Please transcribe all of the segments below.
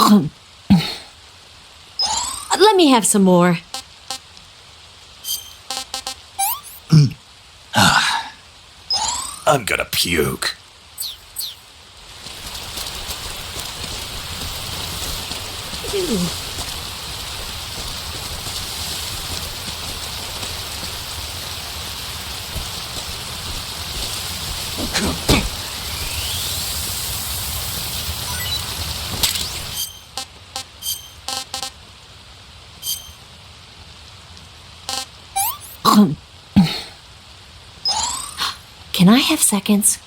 Let me have some more. I'm gonna puke. Ew. Can I have seconds?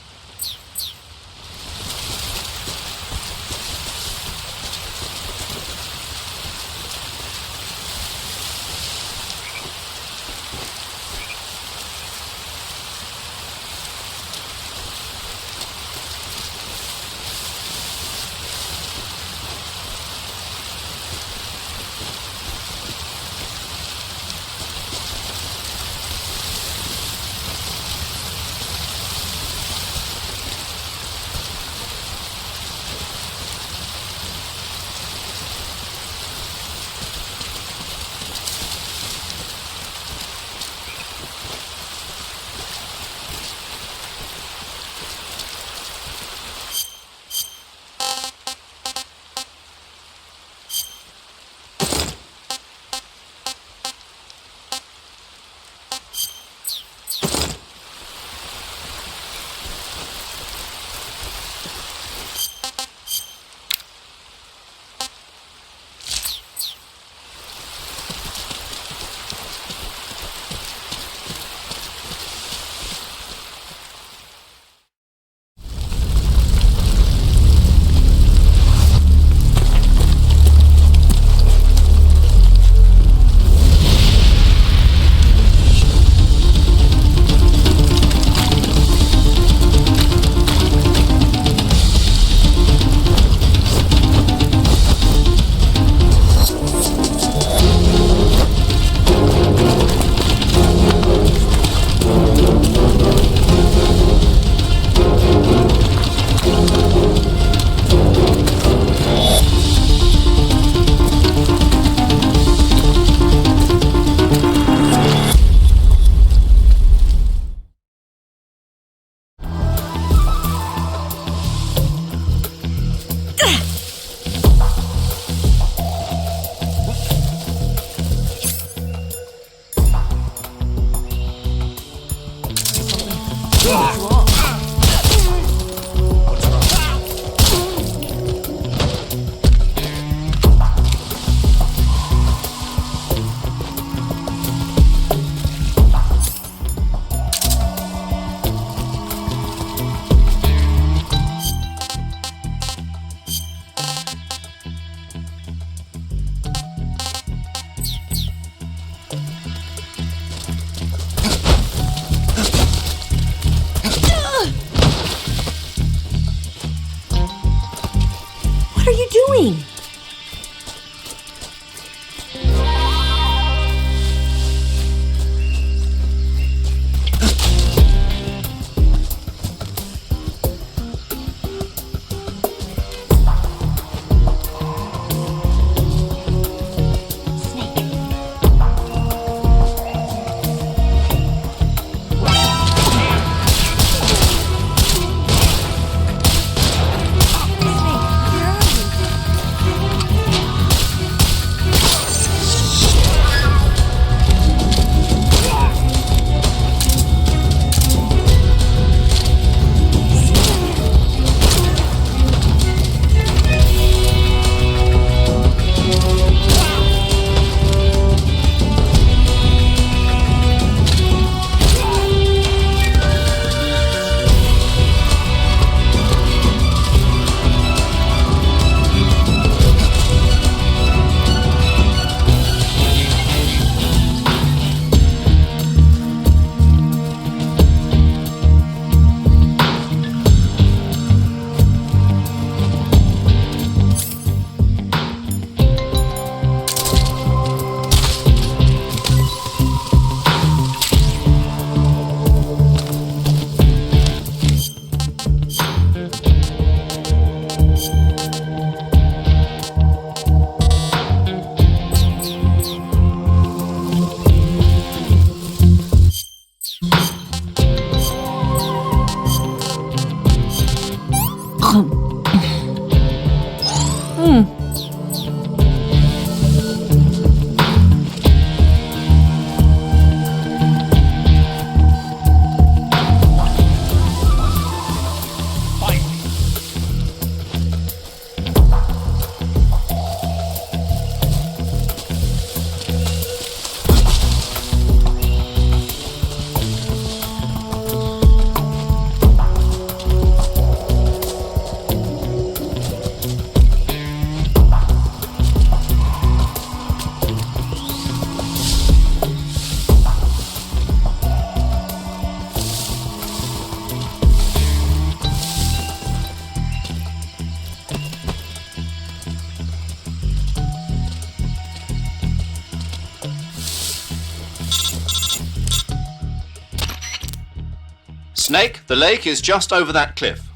Snake, the lake is just over that cliff.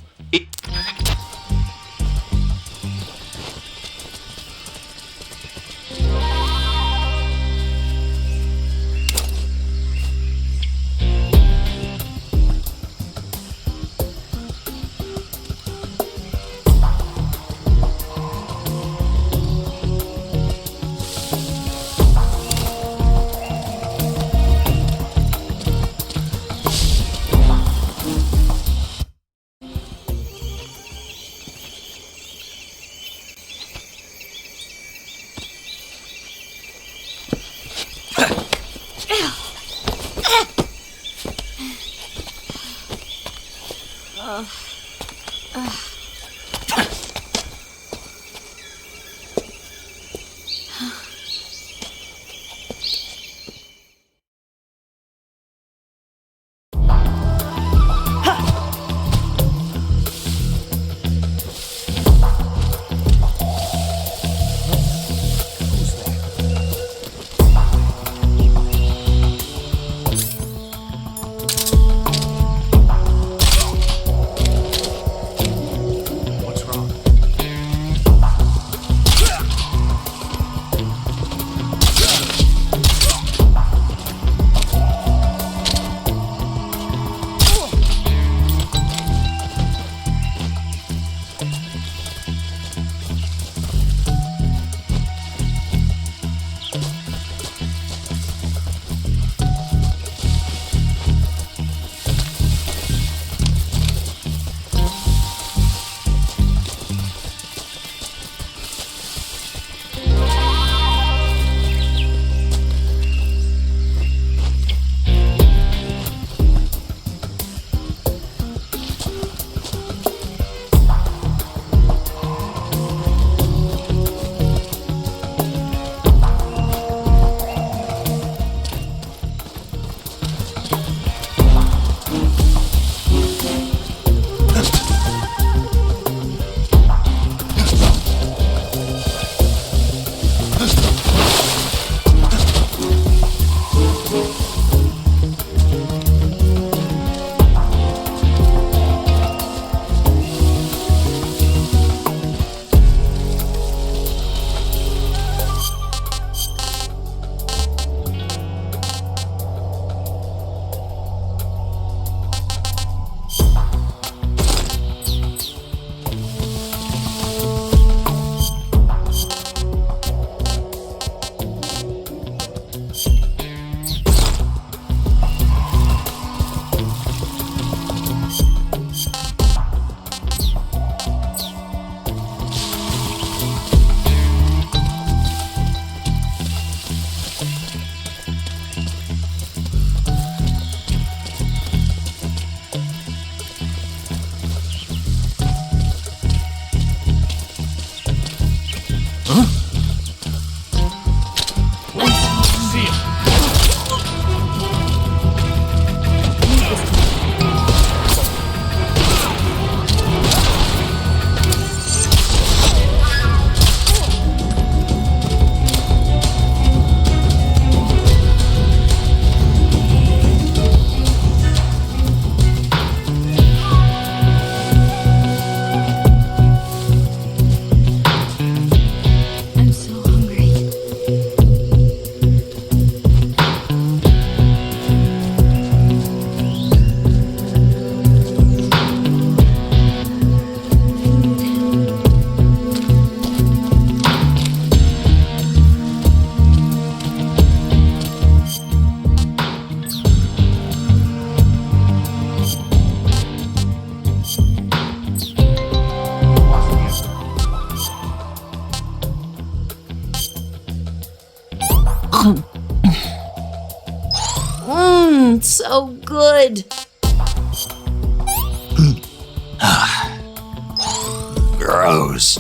sounds so good. Gross.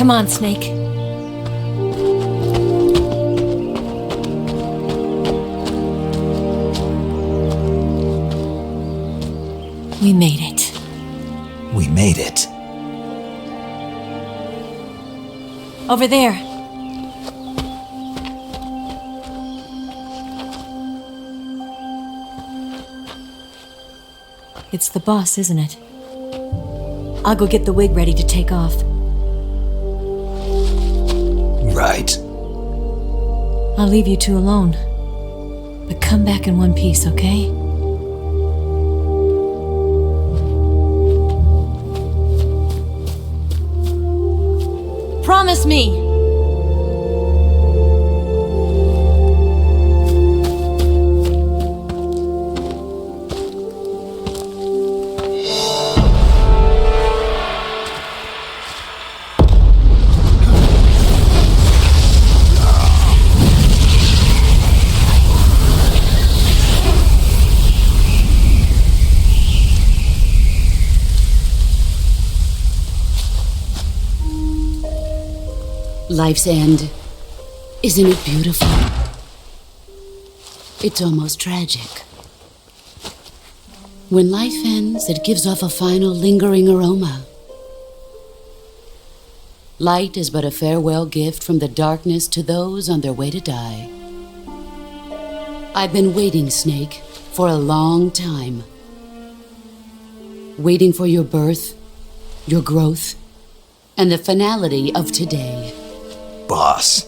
Come on, Snake. We made it. We made it. Over there. It's the boss, isn't it? I'll go get the wig ready to take off. Right. I'll leave you two alone. But come back in one piece, okay? Promise me! Life's end. Isn't it beautiful? It's almost tragic. When life ends, it gives off a final lingering aroma. Light is but a farewell gift from the darkness to those on their way to die. I've been waiting, Snake, for a long time. Waiting for your birth, your growth, and the finality of today. Boss.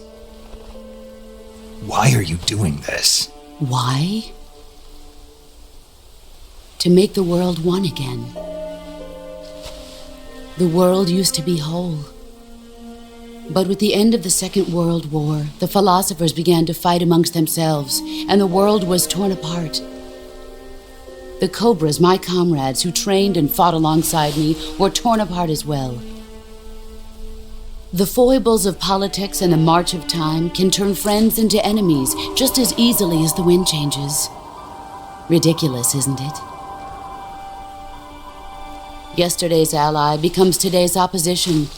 Why are you doing this? Why? To make the world one again. The world used to be whole. But with the end of the Second World War, the philosophers began to fight amongst themselves, and the world was torn apart. The Cobras, my comrades who trained and fought alongside me, were torn apart as well. The foibles of politics and the march of time can turn friends into enemies just as easily as the wind changes. Ridiculous, isn't it? Yesterday's ally becomes today's opposition.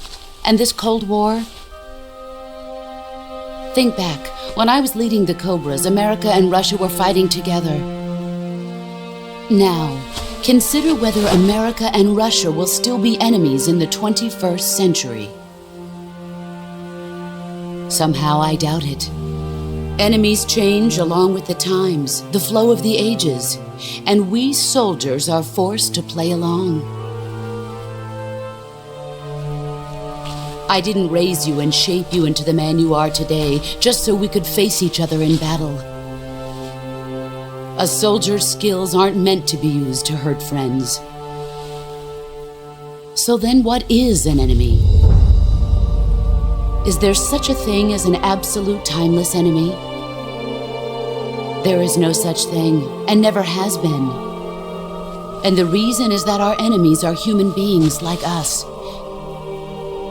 And this Cold War? Think back. When I was leading the Cobras, America and Russia were fighting together. Now, consider whether America and Russia will still be enemies in the 21st century. Somehow I doubt it. Enemies change along with the times, the flow of the ages, and we soldiers are forced to play along. I didn't raise you and shape you into the man you are today just so we could face each other in battle. A soldier's skills aren't meant to be used to hurt friends. So then what is an enemy? Is there such a thing as an absolute timeless enemy? There is no such thing, and never has been. And the reason is that our enemies are human beings like us.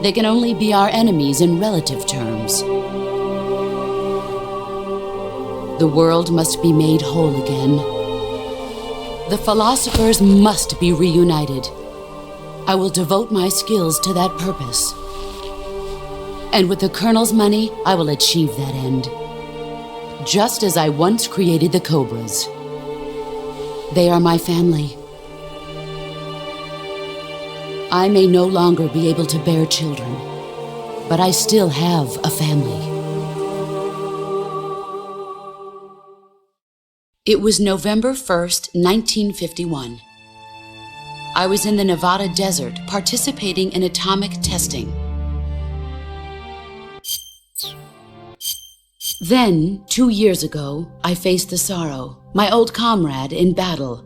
They can only be our enemies in relative terms. The world must be made whole again. The philosophers must be reunited. I will devote my skills to that purpose. And with the Colonel's money, I will achieve that end. Just as I once created the Cobras. They are my family, I may no longer be able to bear children, but I still have a family. It was November 1st, 1951. I was in the Nevada desert participating in atomic testing. Then, 2 years ago, I faced the sorrow, my old comrade in battle.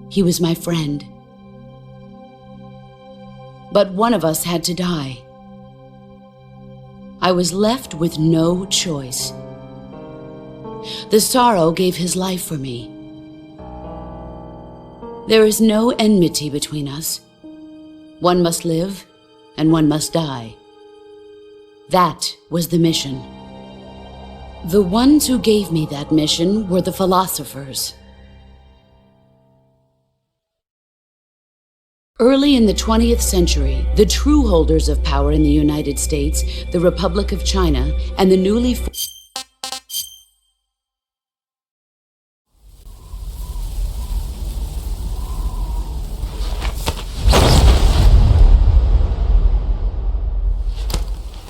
He was my friend. But one of us had to die. I was left with no choice. The sorrow gave his life for me. There is no enmity between us. One must live, and one must die. That was the mission. The ones who gave me that mission were the philosophers. Early in the 20th century, the true holders of power in the United States, the Republic of China, and the newly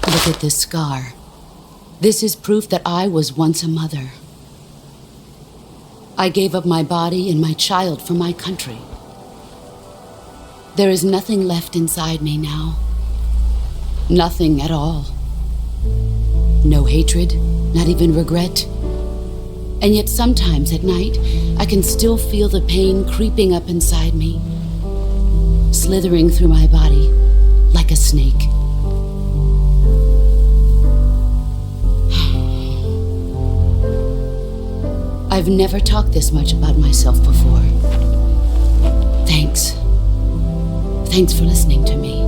Look at this scar. This is proof that I was once a mother. I gave up my body and my child for my country. There is nothing left inside me now. Nothing at all. No hatred, not even regret. And yet sometimes at night, I can still feel the pain creeping up inside me, slithering through my body like a snake. I've never talked this much about myself before. Thanks. Thanks for listening to me.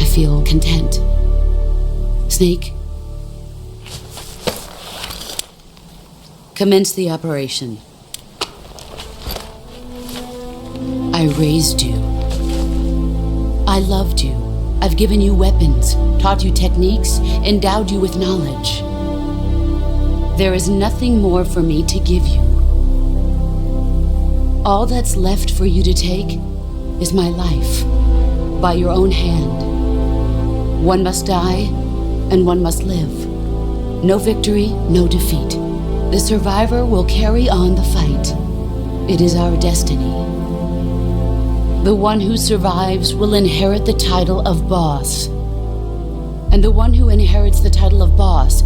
I feel content. Snake, commence the operation. I raised you. I loved you. I've given you weapons, taught you techniques, endowed you with knowledge. There is nothing more for me to give you. All that's left for you to take is my life, by your own hand. One must die, and one must live. No victory, no defeat. The survivor will carry on the fight. It is our destiny. The one who survives will inherit the title of boss. And the one who inherits the title of boss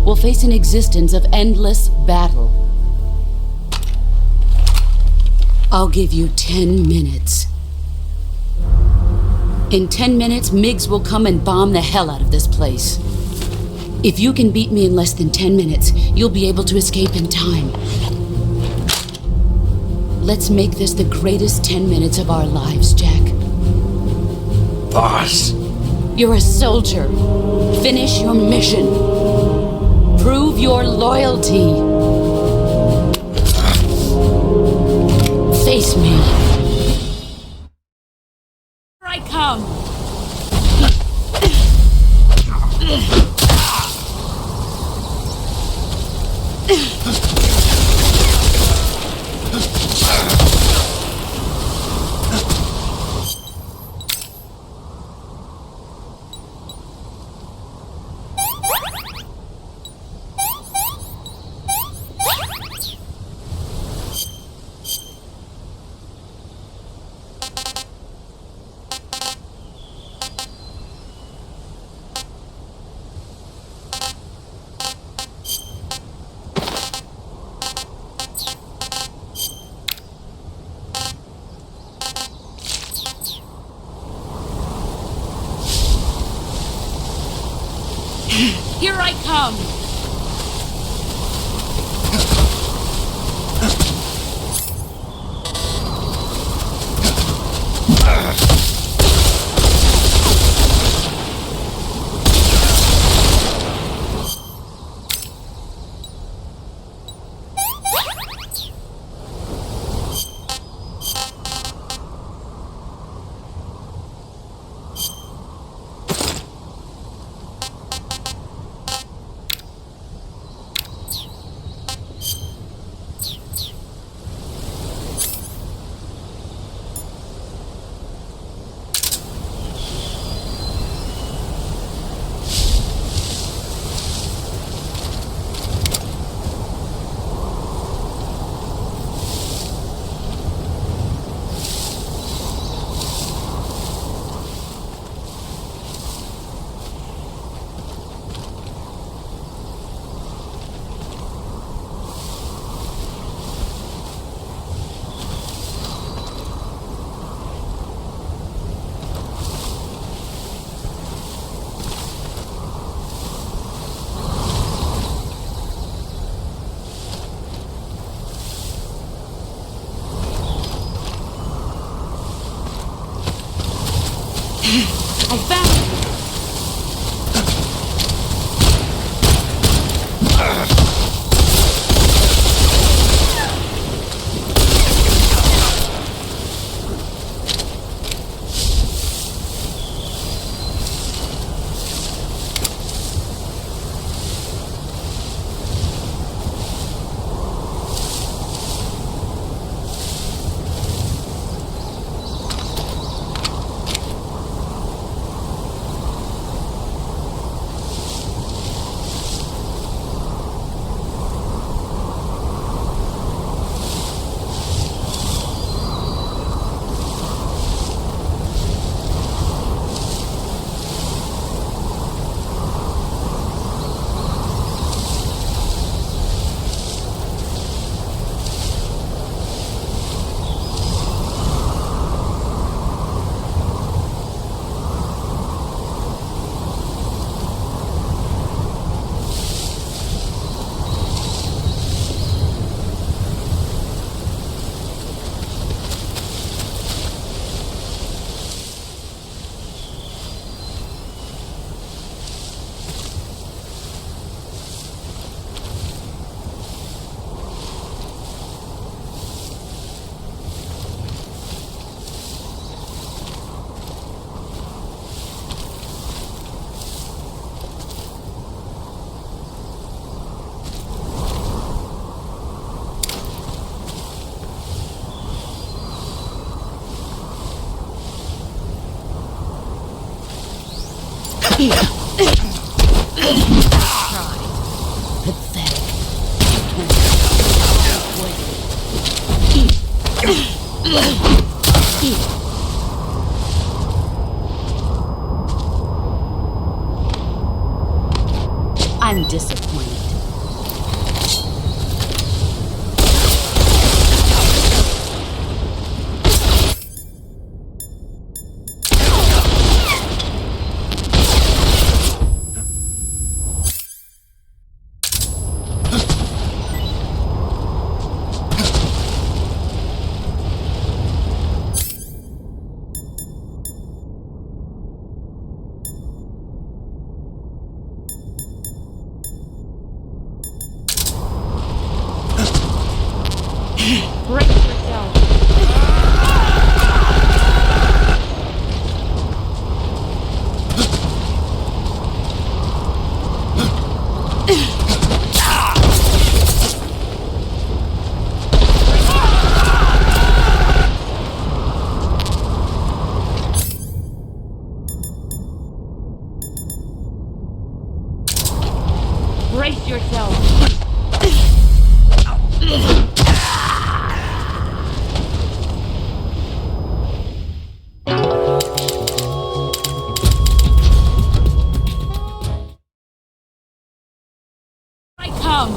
will face an existence of endless battle. I'll give you 10 minutes. In 10 minutes, MiGs will come and bomb the hell out of this place. If you can beat me in less than 10 minutes, you'll be able to escape in time. Let's make this the greatest 10 minutes of our lives, Jack. Boss. You're a soldier. Finish your mission. Prove your loyalty. Face me. Here I come. Here I come! I found it! I'm disappointed. Brace yourself. Brace yourself. I come!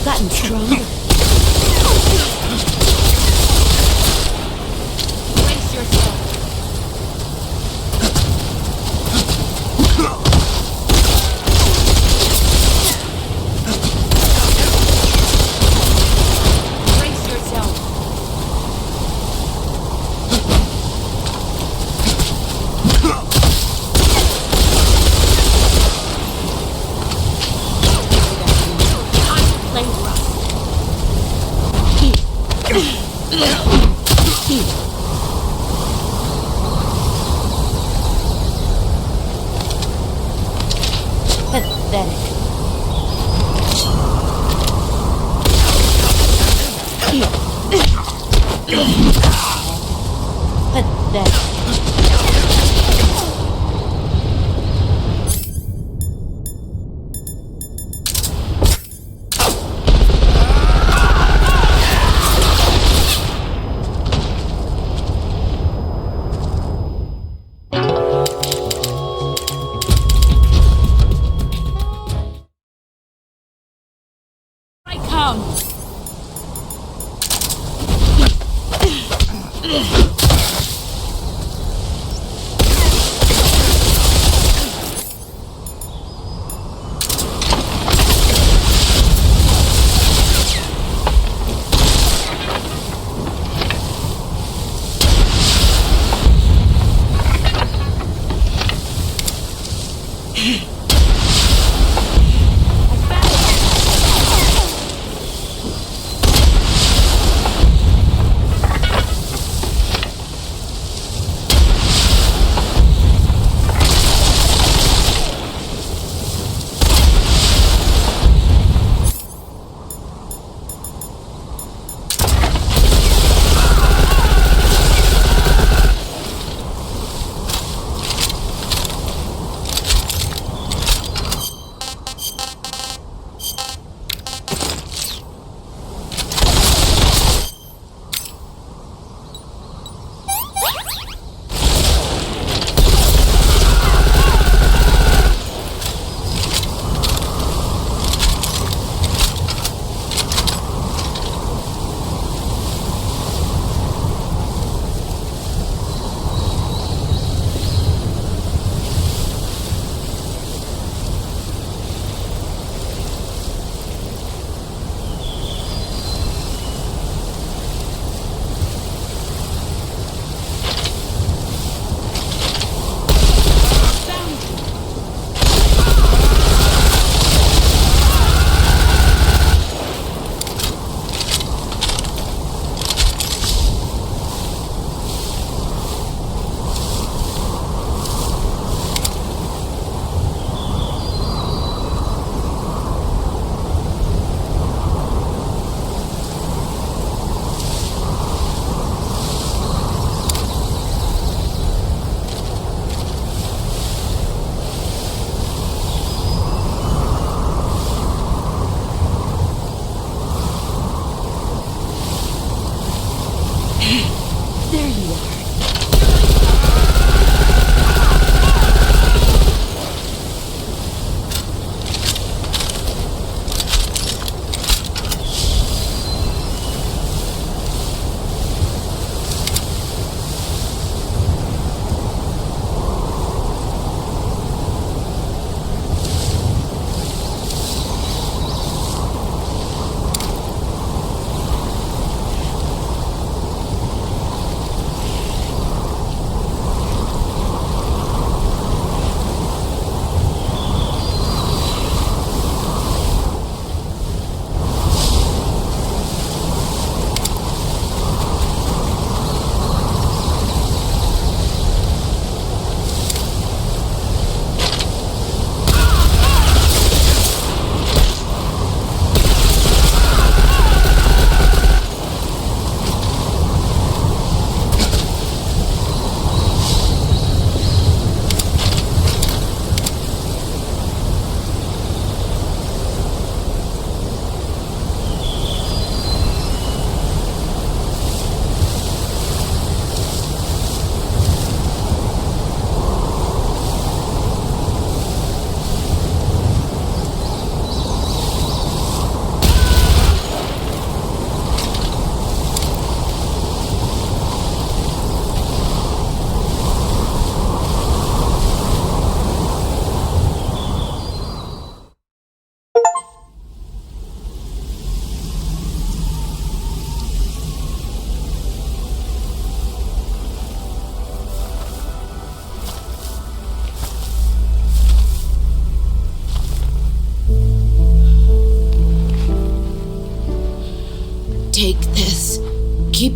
gotten stronger. Brace yourself. Brace yourself. Play rough. Pathetic. Pathetic. I come.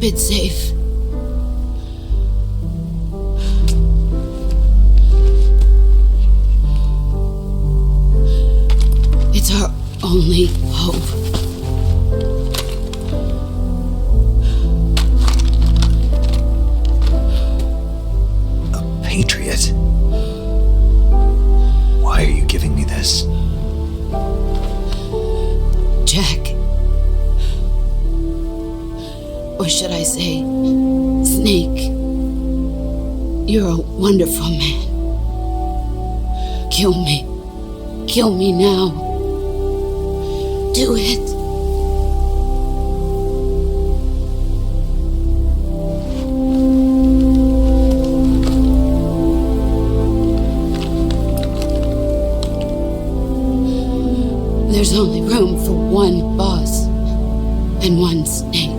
keep it safe. It's our only hope. A patriot? Why are you giving me this? Jack. Or should I say, Snake. You're a wonderful man. Kill me. Kill me now. Do it. There's only room for one boss and one snake.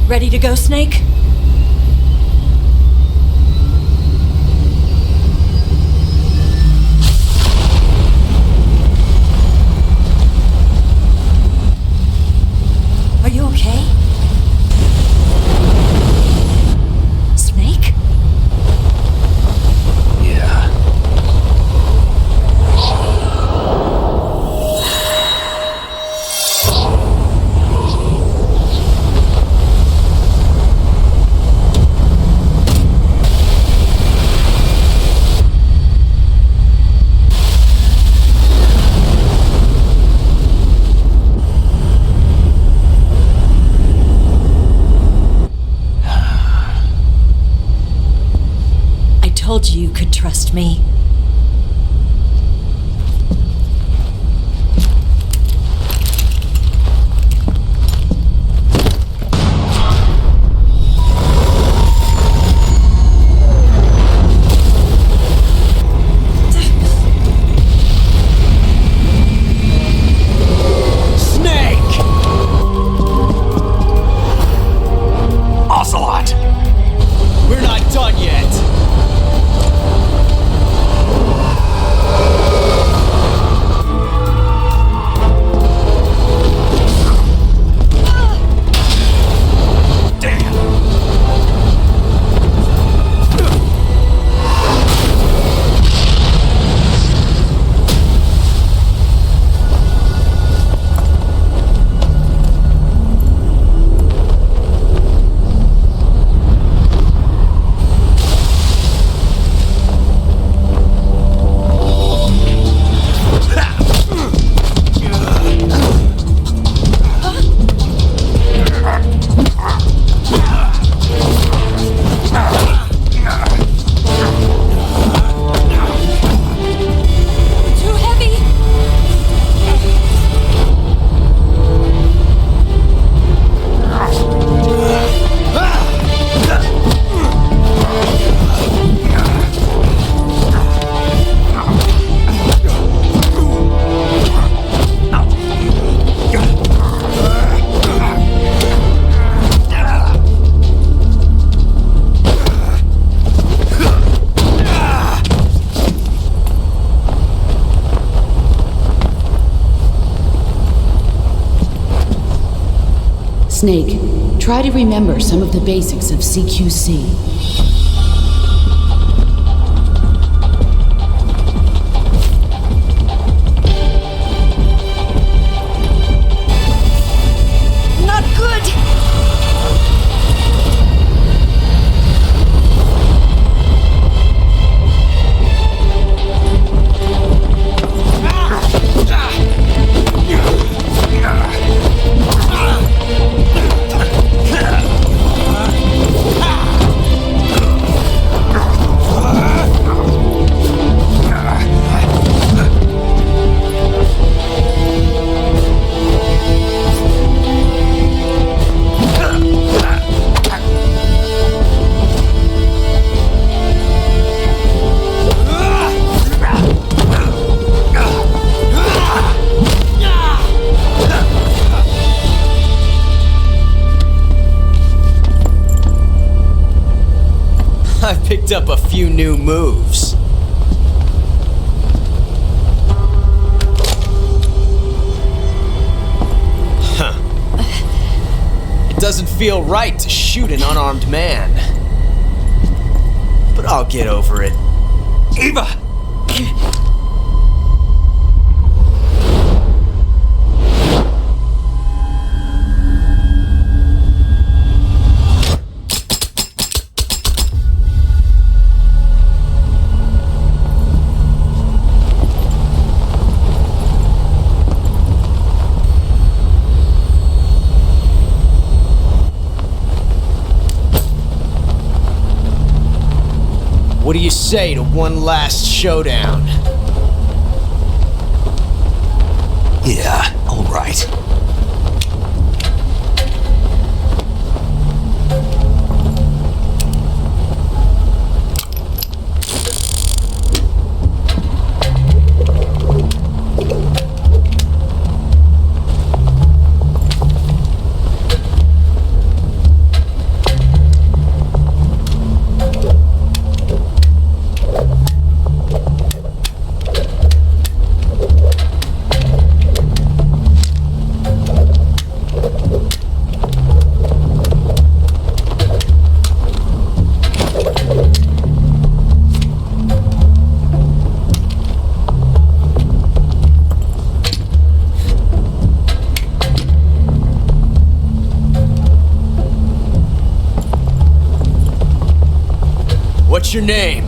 Ready to go, Snake? Are you okay? Snake? Yeah. I told you could trust me. Ocelot! We're not done yet! Snake, try to remember some of the basics of CQC. Not good! I've picked up a few new moves. Huh. It doesn't feel right to shoot an unarmed man. But I'll get over it. Eva! What do you say to one last showdown? Yeah, all right. What's your name?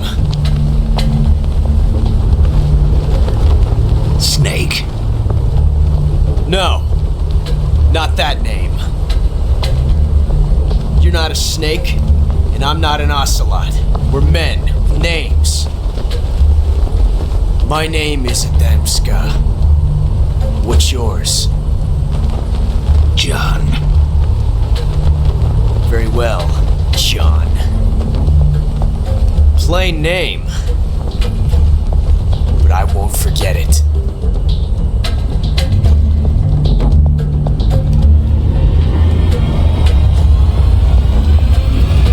Snake. No, not that name. You're not a snake, and I'm not an ocelot. We're men with names. My name is Adamska. What's yours? John. Very well, John. Plain name, but I won't forget it.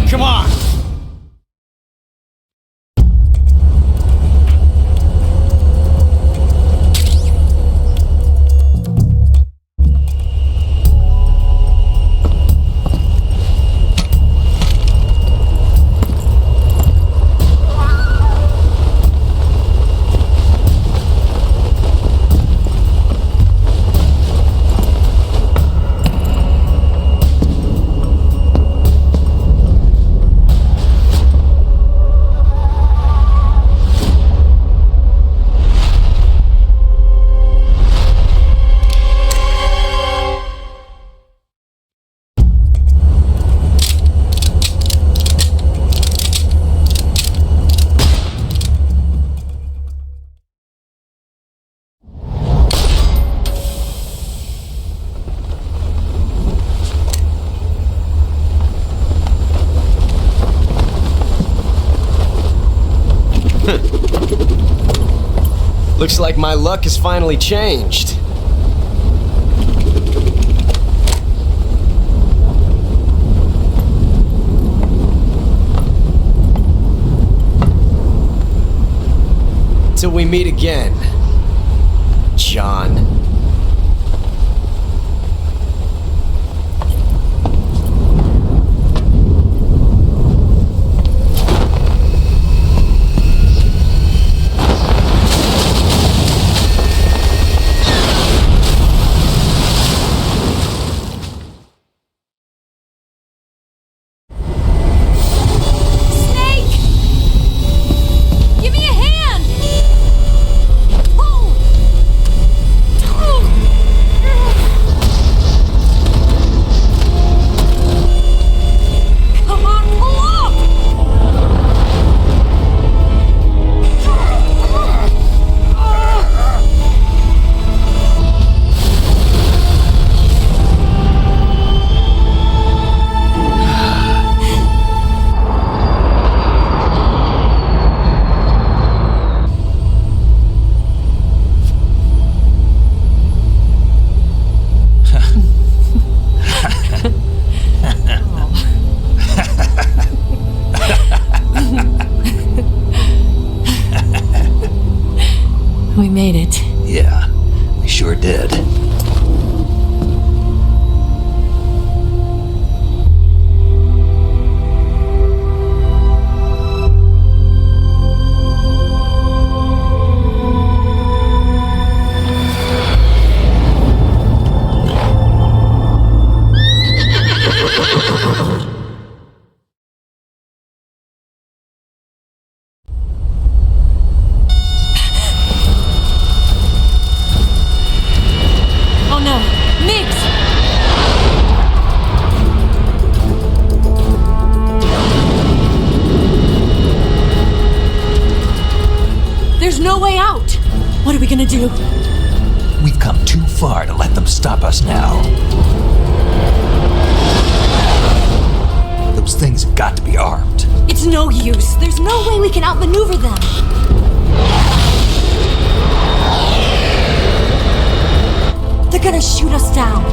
Come on! Looks like my luck has finally changed. Till we meet again, John. gonna do? We've come too far to let them stop us now. Those things have got to be armed. It's no use. There's no way we can outmaneuver them. They're gonna shoot us down.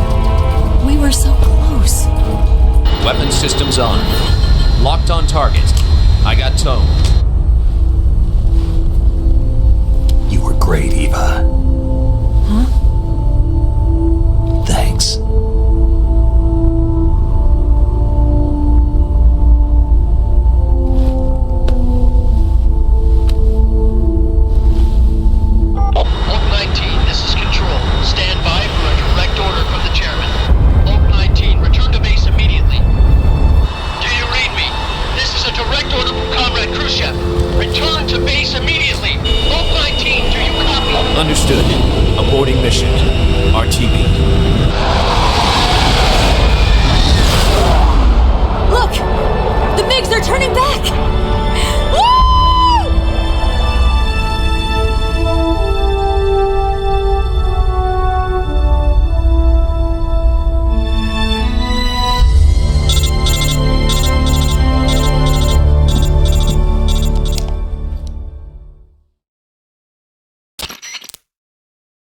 We were so close. Weapon systems on. Locked on target. I got towed. You were great, Eva. Huh? Thanks. Oak 19, this is Control. Stand by for a direct order from the chairman. Oak 19, return to base immediately. Do you read me? This is a direct order from Comrade Khrushchev. Return to base immediately. Oak 19, do you copy? Understood. Aborting mission. RTB. Look! The MiGs are turning back! Woo!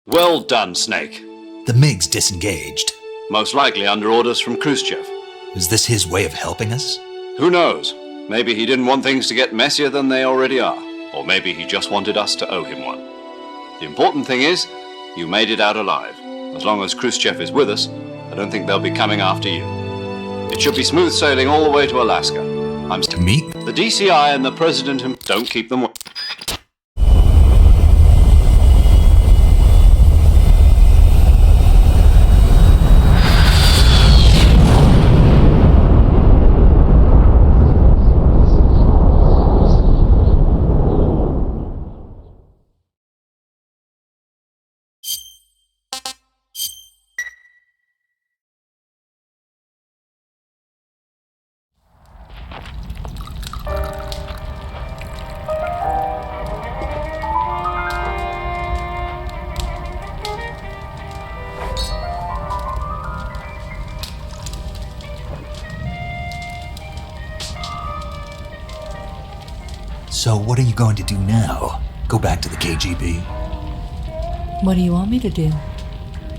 Well done, Snake. The MiGs disengaged. Most likely under orders from Khrushchev. Is this his way of helping us? Who knows? Maybe he didn't want things to get messier than they already are. Or maybe he just wanted us to owe him one. The important thing is, you made it out alive. As long as Khrushchev is with us, I don't think they'll be coming after you. It should be smooth sailing all the way to Alaska. To meet? The DCI and the President don't keep them... So what are you going to do now? Go back to the KGB? What do you want me to do?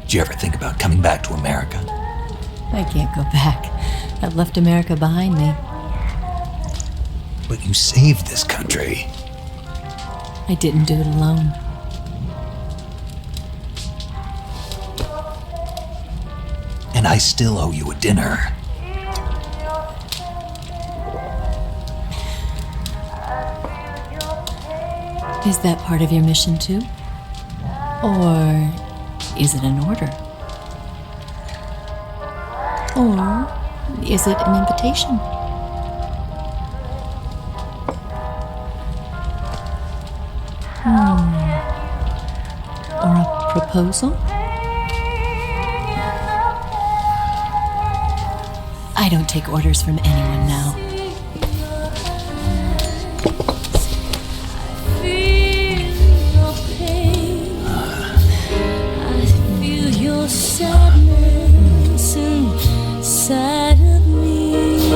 Did you ever think about coming back to America? I can't go back. I've left America behind me. But you saved this country. I didn't do it alone. And I still owe you a dinner. Is that part of your mission too? Or is it an order? Or is it an invitation? Or a proposal? I don't take orders from anyone now. Sadness inside of me.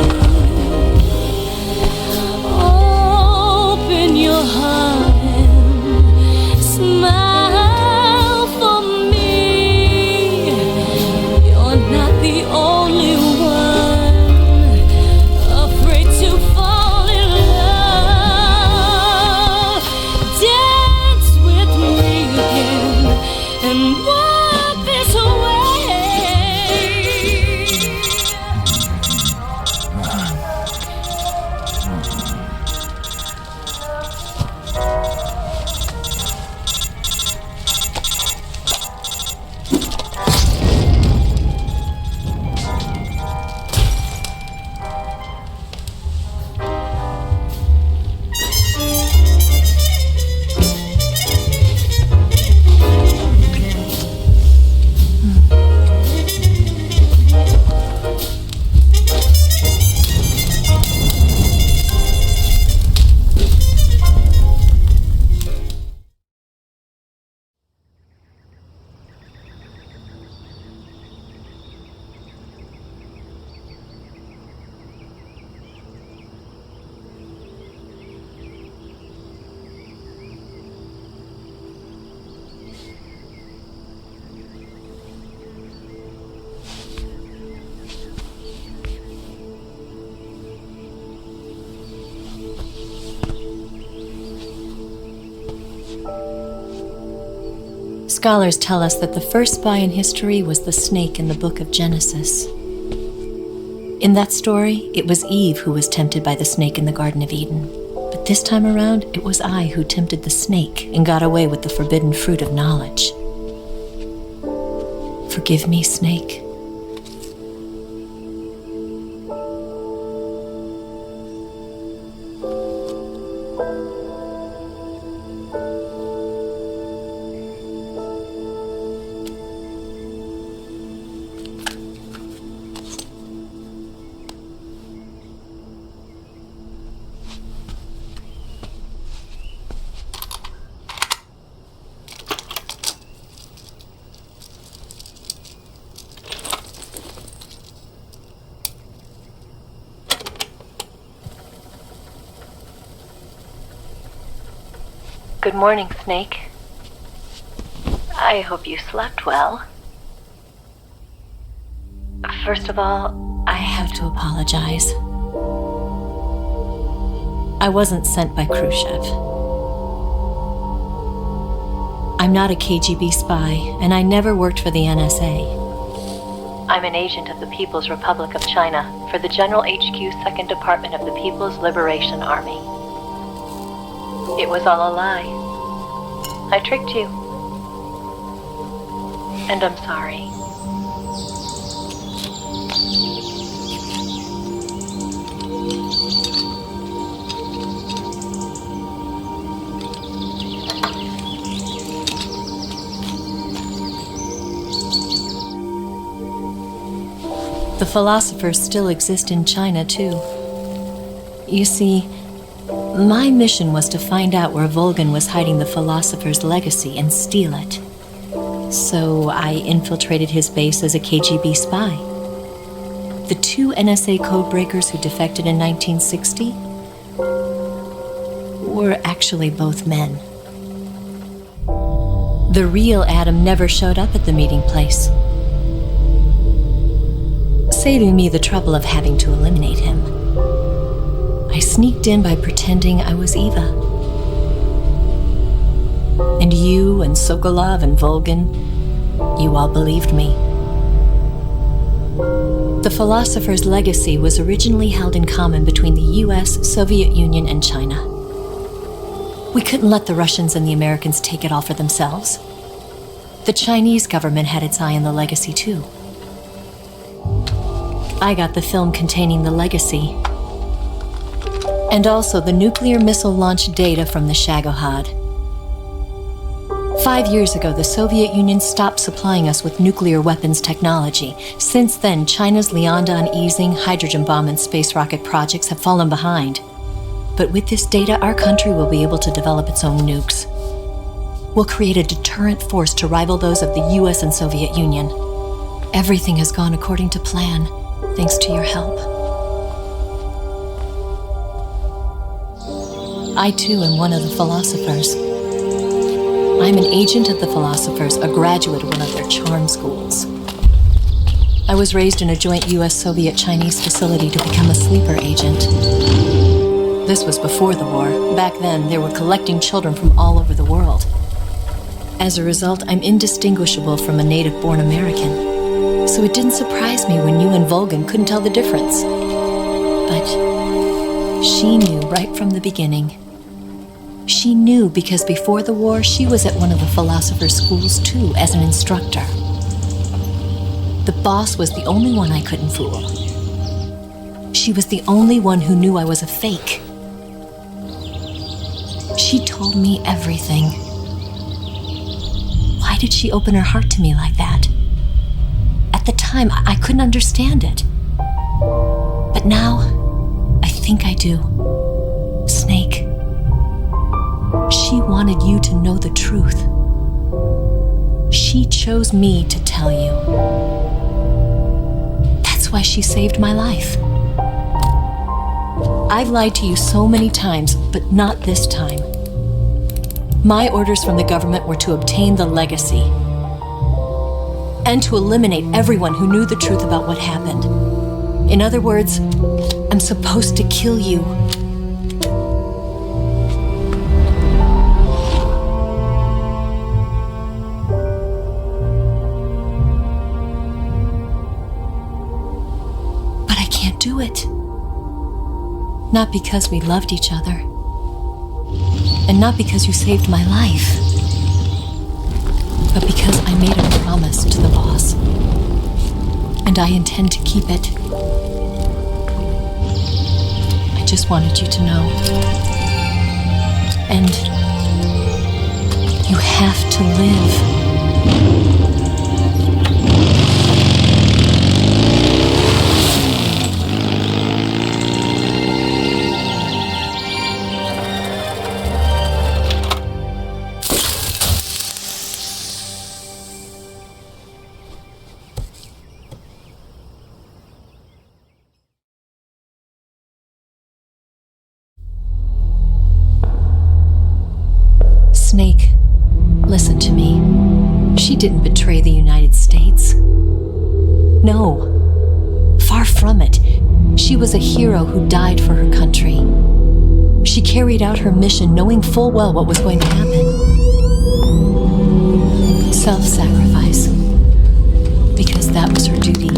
Open your heart and smile for me. You're not the only one afraid. scholars tell us that the first spy in history was the snake in the book of Genesis. In that story, it was Eve who was tempted by the snake in the Garden of Eden. But this time around, it was I who tempted the snake and got away with the forbidden fruit of knowledge. Forgive me, snake. Good morning, Snake. I hope you slept well. First of all, I have to apologize. I wasn't sent by Khrushchev. I'm not a KGB spy, and I never worked for the NSA. I'm an agent of the People's Republic of China for the General HQ 2nd Department of the People's Liberation Army. It was all a lie. I tricked you. And I'm sorry. The philosophers still exist in China, too. You see, my mission was to find out where Volgan was hiding the philosopher's legacy and steal it. So I infiltrated his base as a KGB spy. The 2 NSA codebreakers who defected in 1960 were actually both men. The real Adam never showed up at the meeting place, saving me the trouble of having to eliminate him. I sneaked in by pretending I was Eva. And you and Sokolov and Volgan, you all believed me. The philosopher's legacy was originally held in common between the US, Soviet Union, and China. We couldn't let the Russians and the Americans take it all for themselves. The Chinese government had its eye on the legacy, too. I got the film containing the legacy, and also the nuclear missile launch data from the Shagohod. 5 years ago, the Soviet Union stopped supplying us with nuclear weapons technology. Since then, China's Liaodong easing, hydrogen bomb, and space rocket projects have fallen behind. But with this data, our country will be able to develop its own nukes. We'll create a deterrent force to rival those of the US and Soviet Union. Everything has gone according to plan, thanks to your help. I, too, am one of the philosophers. I'm an agent of the philosophers, a graduate of one of their charm schools. I was raised in a joint US-Soviet-Chinese facility to become a sleeper agent. This was before the war. Back then, they were collecting children from all over the world. As a result, I'm indistinguishable from a native-born American. So it didn't surprise me when you and Volgan couldn't tell the difference. But she knew right from the beginning. She knew because before the war, she was at one of the philosopher's schools too, as an instructor. The boss was the only one I couldn't fool. She was the only one who knew I was a fake. She told me everything. Why did she open her heart to me like that? At the time, I couldn't understand it. But now, I think I do. Snake. She wanted you to know the truth. She chose me to tell you. That's why she saved my life. I've lied to you so many times, but not this time. My orders from the government were to obtain the legacy and to eliminate everyone who knew the truth about what happened. In other words, I'm supposed to kill you. do it. Not because we loved each other. And not because you saved my life. But because I made a promise to the boss. And I intend to keep it. I just wanted you to know. And you have to live. Snake, listen to me. She didn't betray the United States. No, far from it. She was a hero who died for her country. She carried out her mission knowing full well what was going to happen. Self-sacrifice. Because that was her duty.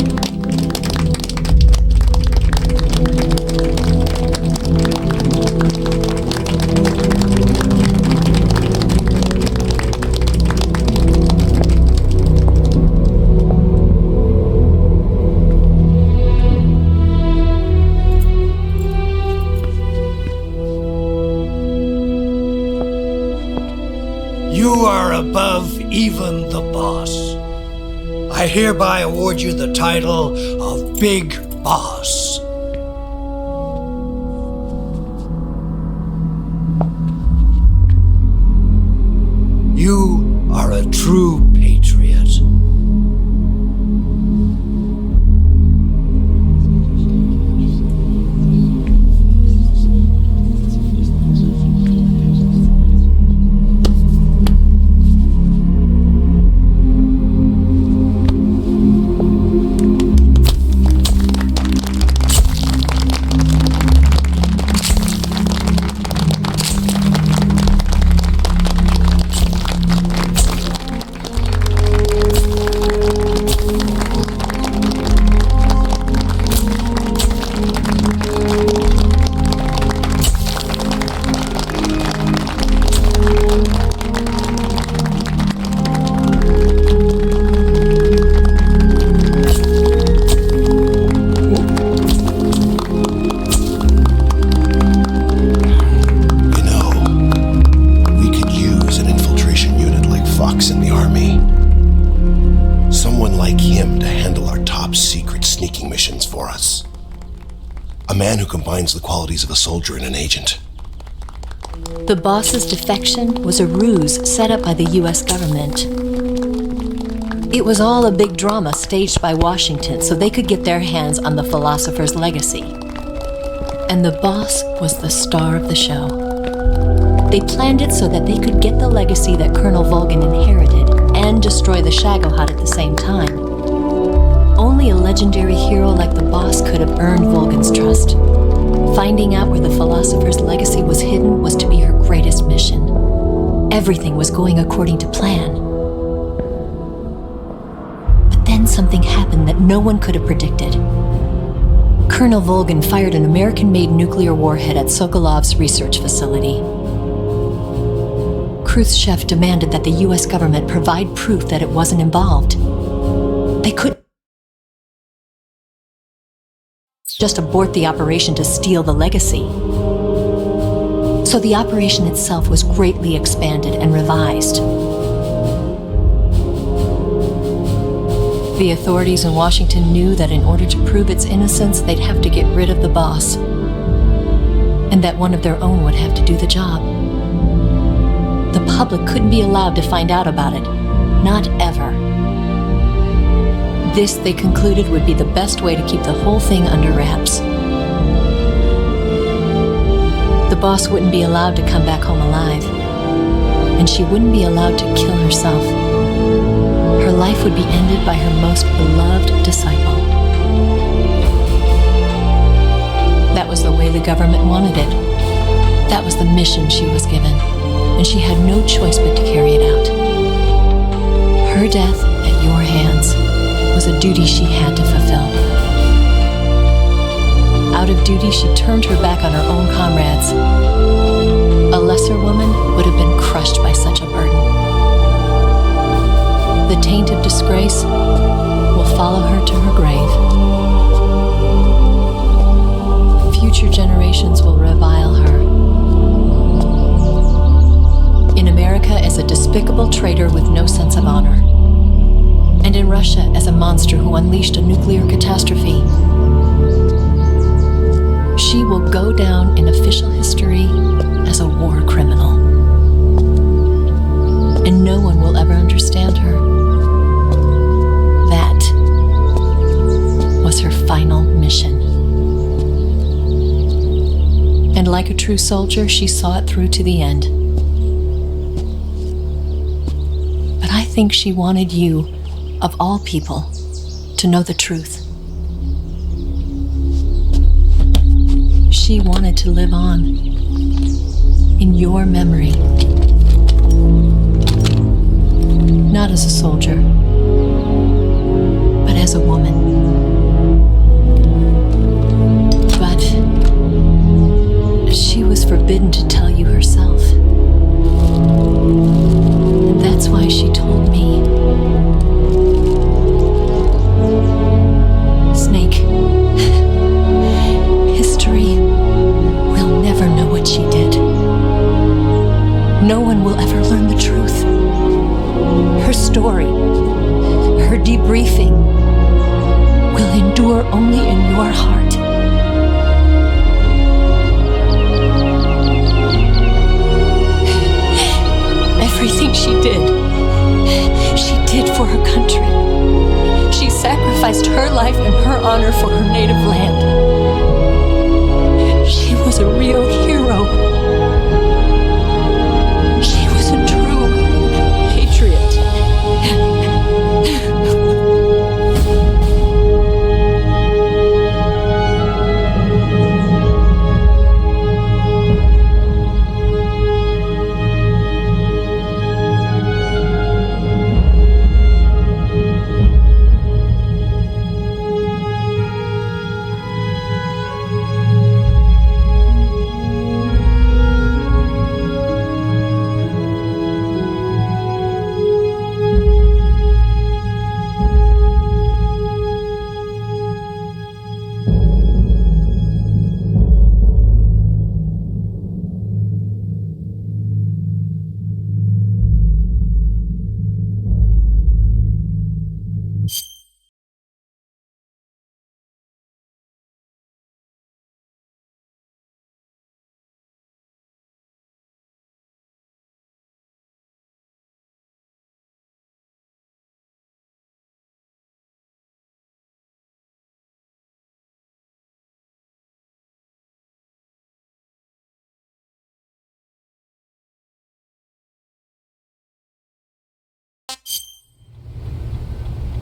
You are above even the boss. I hereby award you the title of Big Boss. You are a true patriot. Combines the qualities of a soldier and an agent. The boss's defection was a ruse set up by the US government. It was all a big drama staged by Washington so they could get their hands on the philosopher's legacy. And the boss was the star of the show. They planned it so that they could get the legacy that Colonel Volgin inherited and destroy the Shagohod at the same time. Only a legendary hero like the boss could have earned Volgin's trust. Finding out where the philosopher's legacy was hidden was to be her greatest mission. Everything was going according to plan. But then something happened that no one could have predicted. Colonel Volgin fired an American-made nuclear warhead at Sokolov's research facility. Khrushchev demanded that the US government provide proof that it wasn't involved. They couldn't just abort the operation to steal the legacy. So the operation itself was greatly expanded and revised. The authorities in Washington knew that in order to prove its innocence, they'd have to get rid of the boss, and that one of their own would have to do the job. The public couldn't be allowed to find out about it, not ever. This, they concluded, would be the best way to keep the whole thing under wraps. The boss wouldn't be allowed to come back home alive, and she wouldn't be allowed to kill herself. Her life would be ended by her most beloved disciple. That was the way the government wanted it. That was the mission she was given, and she had no choice but to carry it out. Her death at your hands was a duty she had to fulfill. out of duty, she turned her back on her own comrades. A lesser woman would have been crushed by such a burden. The taint of disgrace will follow her to her grave. Future generations will revile her. In America as a despicable traitor with no sense of honor. And in Russia as a monster who unleashed a nuclear catastrophe. She will go down in official history as a war criminal. And no one will ever understand her. That was her final mission. And like a true soldier, she saw it through to the end. But I think she wanted you, of all people, to know the truth. She wanted to live on in your memory. Not as a soldier, but as a woman. But she was forbidden to tell you herself. And that's why she told me. Snake, history will never know what she did. No one will ever learn the truth. Her story, her debriefing, will endure only in your heart. Everything she did for her country. She sacrificed her life and her honor for her native land. She was a real hero. She was a true patriot.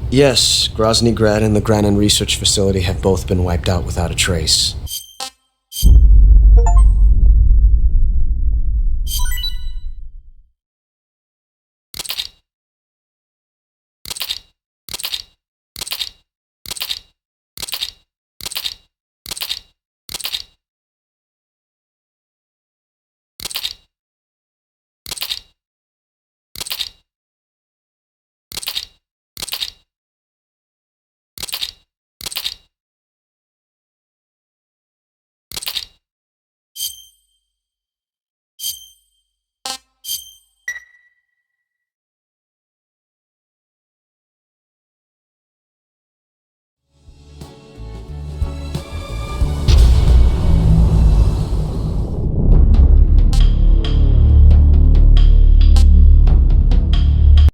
Yes, Grozny Grad and the Granin Research Facility have both been wiped out without a trace.